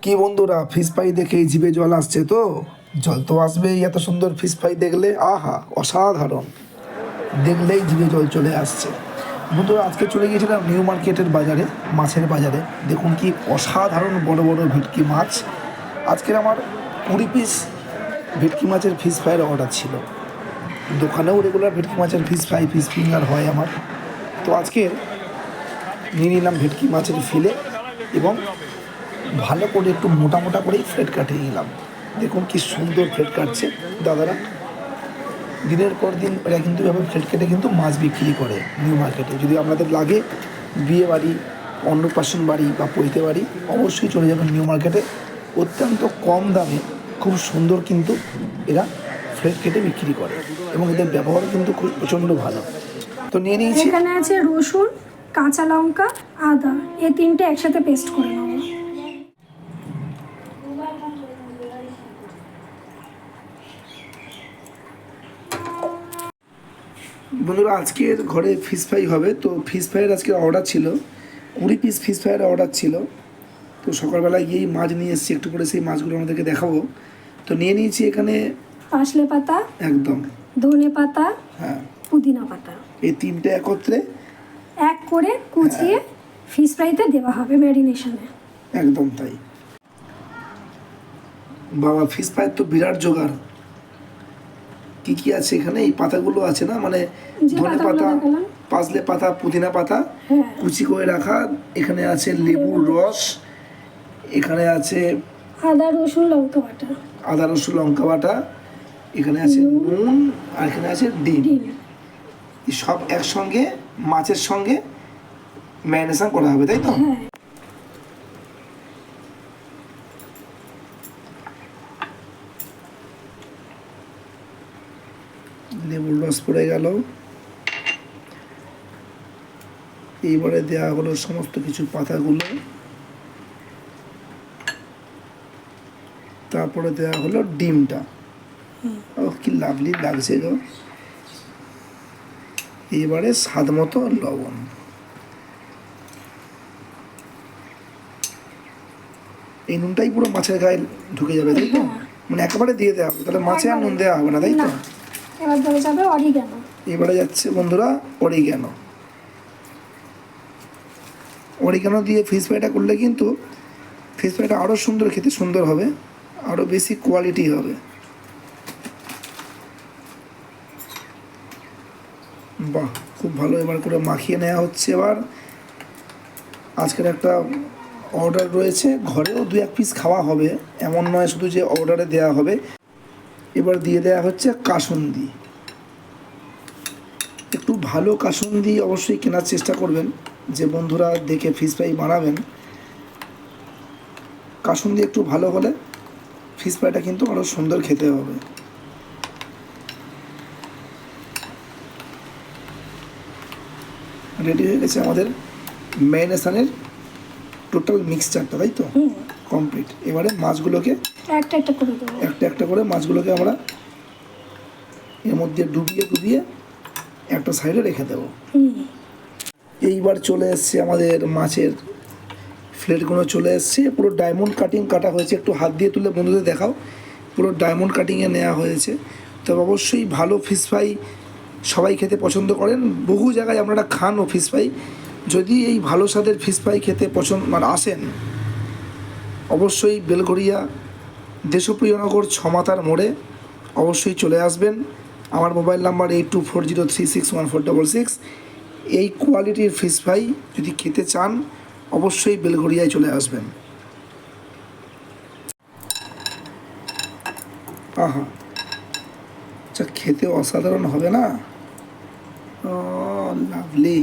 কি বন্ধুরা, fish fry দেখে জিভে জল আসছে? তো জল তো আসবেই এত সুন্দর ফিশ ফ্রাই দেখলে। আহা, অসাধারণ! দেখলেই জিভে জল চলে আসছে। বন্ধুরা, আজকে চলে গিয়েছিলাম নিউ মার্কেটের বাজারে, মাছের বাজারে। দেখুন কি অসাধারণ বড় বড় ভেটকি মাছ। আজকের আমার 20 পিস ভেটকি মাছের ফিশ ফ্রাইয়ের অর্ডার ছিল। দোকানেও রেগুলার ভেটকি মাছের ফিশ ফ্রাই, ফিশ ফিঙ্গার হয় আমার। তো আজকে নিয়ে নিলাম ভেটকি মাছের ফিলে এবং ভালো করে একটু মোটা মোটা করেই ফ্লেট কাটিয়ে নিলাম। দেখুন কি সুন্দর ফ্লেট কাটছে দাদারা। দিনের পর দিন এরা কিন্তু এভাবে ফ্লেট কেটে কিন্তু মাছ বিক্রি করে নিউ মার্কেটে। যদি আপনাদের লাগে বিয়ে বাড়ি, অন্নপ্রাশন বাড়ি বা পৈতে বাড়ি, অবশ্যই চলে যাবেন নিউ মার্কেটে। অত্যন্ত কম দামে খুব সুন্দর কিন্তু এরা ফ্লেট কেটে বিক্রি করে এবং এদের ব্যবহারও কিন্তু খুব প্রচণ্ড ভালো। তো নিয়ে নিয়েছি। এখানে আছে রসুন, কাঁচা লঙ্কা, আদা, এই তিনটে একসাথে পেস্ট করে নেব। বন্ধুরা, আজকের ঘরে ফিশ ফ্রাই হবে। তো ফিশ ফ্রাইয়ের আজকের অর্ডার ছিল 20 পিস ফিশ ফ্রাইয়ের অর্ডার ছিল। তো সকালবেলায় গিয়েই মাছ নিয়ে এসেছি, একটু করে সেই মাছগুলো আমাদেরকে দেখাবো। তো নিয়ে নিয়েছি এখানে পাসলে পাতা, একদম ধনে পাতা, হ্যাঁ, পুদিনা পাতা এই তিনটে একত্রে এক করে কুচিয়ে ফিশ ফ্রাইতে দেওয়া হবে ম্যারিনেশনে। একদম তাই। বাবা, ফিশ ফ্রাইয়ের তো বিরাট জোগাড়। কি কি আছে এখানে? এই পাতাগুলো আছে না, মানে যে ধনে পাতাগুলো পাতা, দেখালাম। পাসলে পাতা, পুদিনা পাতা হ্যাঁ। কুচি করে রাখা। এখানে আছে লেবুর রস, এখানে আছে আদা, রসুন, লঙ্কা বাটা, আদা রসুন লঙ্কা বাটা, এখানে আছে নুন, আর এখানে আছে ডিম। ডিম। এই সব একসঙ্গে মাছের সঙ্গে ম্যারিনেশন করা হবে, তাই তো? হ্যাঁ। লেবুর রস পড়ে গেল। এইবারে দেওয়া হলো সমস্ত কিছু পাতাগুলো, তারপরে দেওয়া হলো ডিমটা। ও কি লাভলি লাগছে গো। এবারে স্বাদ মতো লবণ। এই নুনটাই পুরো মাছের গায়ে ঢুকে যাবে, তাই তো? মানে একেবারে দিয়ে দেওয়া হবে, তাহলে মাছে আর নুন দেওয়া হবে না, তাই তো? না, এবার ধরে যাবে অরিগ্যানো। এবারে যাচ্ছে বন্ধুরা অরিগ্যানো। অরিগ্যানো দিয়ে ফিশ ফ্রাইটা করলে কিন্তু ফিশ ফ্রাইটা আরও সুন্দর, খেতে সুন্দর হবে, আরও বেশি কোয়ালিটি হবে। বাহ, খুব ভালো। এবার করে মাখিয়ে নেওয়া হচ্ছে। এবার আজকের একটা অর্ডার রয়েছে, ঘরেও 2-1 পিস খাওয়া হবে, এমন নয় শুধু যে অর্ডারে দেওয়া হবে। এবার দিয়ে দেওয়া হচ্ছে কাসুন্দি। একটু ভালো কাসুন্দি অবশ্যই কেনার চেষ্টা করবেন, যে বন্ধুরা দেখে ফিশ ফ্রাই বানাবেন। কাসুন্দি একটু ভালো হলে ফিশ ফ্রাইটা কিন্তু আরও সুন্দর খেতে হবে। রেডি হয়ে গেছে আমাদের ম্যারিনেশনের টোটাল মিক্সচারটা, তাই তো? কমপ্লিট। এবারে মাছগুলোকে একটা একটা করে দেবো। একটা একটা করে মাছগুলোকে আমরা এর মধ্যে ডুবিয়ে ডুবিয়ে একটা সাইডে রেখে দেবো। এইবার চলে এসছে আমাদের মাছের ফ্লেটগুলো, চলে এসছে পুরো ডায়মন্ড কাটিং কাটা হয়েছে। একটু হাত দিয়ে তুলে বন্ধুদের দেখাও, পুরো ডায়মন্ড কাটিংয়ে নেওয়া হয়েছে। তবে অবশ্যই ভালো ফিশ ফ্রাই সবাই খেতে পছন্দ করেন, বহু জায়গায় আপনারা খানও ফিশ ফ্রাই। যদি এই ভালো স্বাদের ফিশ ফ্রাই খেতে পছন্দ আসেন, অবশ্যই বেলঘরিয়া দেশপ্রিয়নগর 6 মাথার মোড়ে অবশ্যই চলে আসবেন। আমার মোবাইল নাম্বার 8240361466। এই কোয়ালিটির ফিশ ফ্রাই যদি খেতে চান, অবশ্যই বেলঘরিয়ায় চলে আসবেন। আহা, আচ্ছা, খেতে অসাধারণ হবে না? ও লাভলি,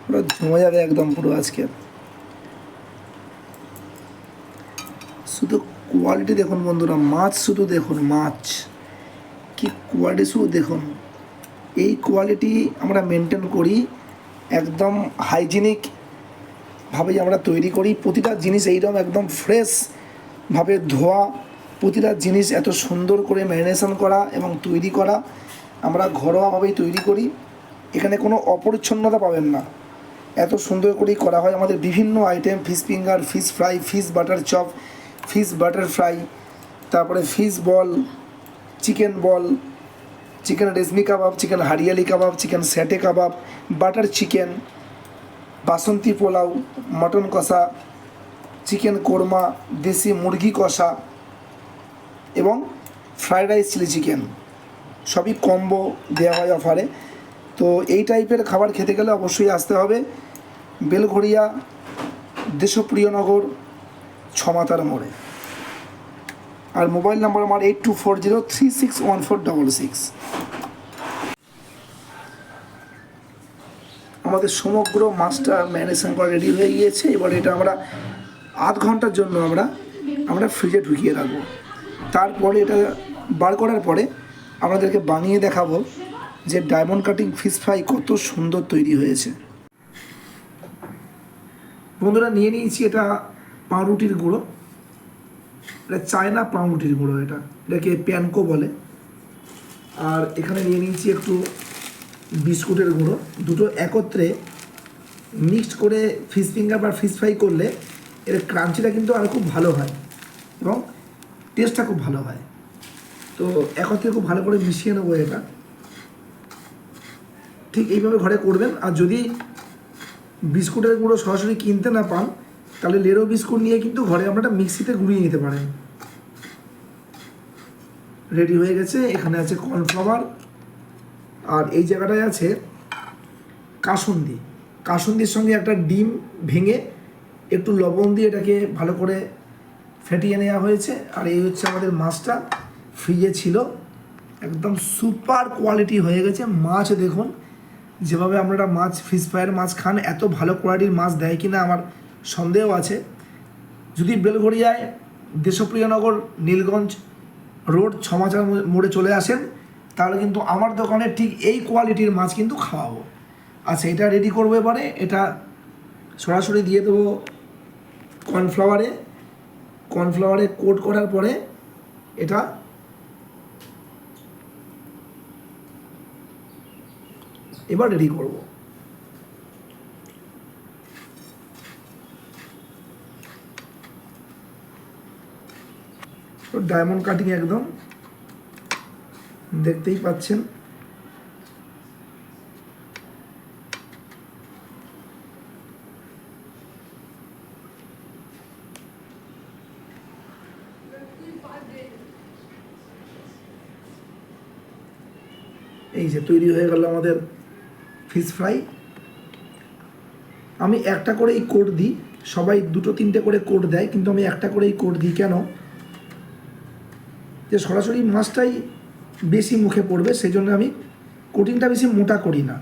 পুরো জমে যাবে একদম পুরো আজকে। শুধু কোয়ালিটি দেখুন বন্ধুরা, মাছ শুধু দেখুন, মাছ কি কোয়ালিটি শুধু দেখুন। এই কোয়ালিটি আমরা মেনটেন করি, একদম হাইজিনিকভাবেই আমরা তৈরি করি। প্রতিটা জিনিস এইরকম একদম ফ্রেশভাবে ধোয়া, প্রতিটা জিনিস এত সুন্দর করে ম্যারিনেশন করা এবং তৈরি করা আমরা ঘরোয়াভাবেই তৈরি করি। এখানে কোনো অপরিচ্ছন্নতা পাবেন না। এত সুন্দর করেই করা হয় আমাদের বিভিন্ন item, fish finger, fish fry, fish butter chop, fish butter fry, তারপরে fish ball, chicken ball, chicken reshmi kebab, chicken hariyali kebab, chicken satay kebab, butter chicken, basanti pulao, mutton কষা, চিকেন কোরমা, দেশি মুরগি কষা এবং ফ্রাইড রাইস চিলি চিকেন সবই কম্বো দেওয়া হয় অফারে। তো এই টাইপের খাবার খেতে গেলে অবশ্যই আসতে হবে বেলঘড়িয়া দেশপ্রিয়নগর ছমাতার মোড়ে। আর মোবাইল নাম্বার আমার 8240361466। আমাদের সমগ্র মাছটা ম্যারিনেশন করা রেডি হয়ে গিয়েছে। এবার এটা আমরা আধ ঘন্টার জন্য আমরা ফ্রিজে ঢুকিয়ে রাখবো। তারপরে এটা বার করার পরে আপনাদেরকে বানিয়ে দেখাবো যে ডায়মন্ড কাটিং ফিশ ফ্রাই কত সুন্দর তৈরি হয়েছে। বন্ধুরা নিয়ে নিয়েছি এটা পাউরুটির গুঁড়ো, এটা চায়না পাউরুটির গুঁড়ো, এটাকে প্যানকো বলে। আর এখানে নিয়ে নিয়েছি একটু বিস্কুটের গুঁড়ো। দুটো একত্রে মিক্সড করে ফিশ ফিঙ্গার বা ফিশ ফ্রাই করলে এর ক্রাঞ্চিটা কিন্তু আরও খুব ভালো হয় এবং টেস্টটা খুব ভালো হয়। তো একত্রে খুব ভালো করে মিশিয়ে নেবো এটা। ঠিক এইভাবে ঘরে করবেন। আর যদি বিস্কুটের গুঁড়ো সরাসরি কিনতে না পান তাহলে লেরো বিস্কুট নিয়ে কিন্তু ঘরে আপনারা মিক্সিতে গুঁড়িয়ে নিতে পারেন। রেডি হয়ে গেছে। এখানে আছে কর্নফ্লাওয়ার আর এই জায়গাটায় আছে কাসুন্দি। কাসুন্দির সঙ্গে একটা ডিম ভেঙে একটু লবণ দিয়ে এটাকে ভালো করে ফেটিয়ে নেওয়া হয়েছে। আর এই হচ্ছে আমাদের মাছটা, ফ্রিজে ছিল, একদম সুপার কোয়ালিটি হয়ে গেছে। মাছ দেখুন, যেভাবে আপনারা মাছ ফিশ ফ্রাইয়ের মাছ খান এত ভালো কোয়ালিটির মাছ দেয় কিনা আমার সন্দেহ আছে। যদি বেলঘড়িয়ায় দেশপ্রিয়নগর নীলগঞ্জ রোড ছমাচার মোড়ে চলে আসেন তাহলে কিন্তু আমার দোকানে ঠিক এই কোয়ালিটির মাছ কিন্তু খাওয়াবো। আচ্ছা, এটা রেডি করবো। এবারে এটা সরাসরি দিয়ে দেবো কর্নফ্লাওয়ারে কোট করার পরে এটা এবার রেডি করব। তো ডায়মন্ড কাটিং একদম দেখতেই পাচ্ছেন। এই যে তৈরি হয়ে গেল আমাদের ফিশ ফ্রাই। আমি একটা করেই কোট দিই, সবাই দুটো তিনটে করে কোট দেয়, কিন্তু আমি একটা করেই কোট দিই। কেন? যে সরাসরি মাছটাই বেশি মুখে পড়বে, সেই জন্য আমি কোটিংটা বেশি মোটা করি না।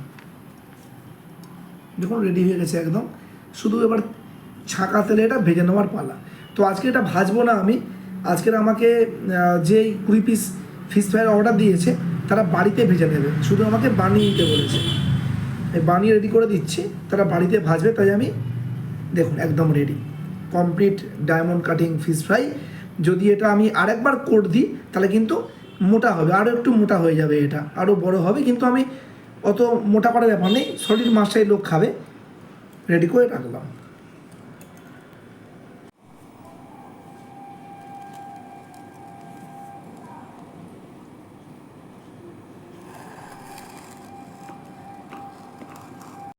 দেখুন রেডি হয়ে গেছে একদম। শুধু এবার ছাঁকা তেলে এটা ভেজে নেওয়ার পালা। তো আজকে এটা ভাজবো না আমি। আজকের আমাকে যেই 20 পিস ফিশ ফ্রাইয়ের অর্ডার দিয়েছে তারা বাড়িতে ভেজে নেবে, শুধু আমাকে বানিয়ে দিতে বলেছে। বানিয়ে রেডি করে দিচ্ছি, তারা বাড়িতে ভাজবে। তাই আমি দেখুন একদম ready complete diamond cutting fish fry. যদি এটা আমি আরেকবার কোট দিই তাহলে কিন্তু মোটা হবে, আরও একটু মোটা হয়ে যাবে, এটা আরও বড় হবে। কিন্তু আমি অত মোটা করার ব্যাপার নেই, সলিড মাছটাই লোক খাবে। রেডি করে রাখলাম।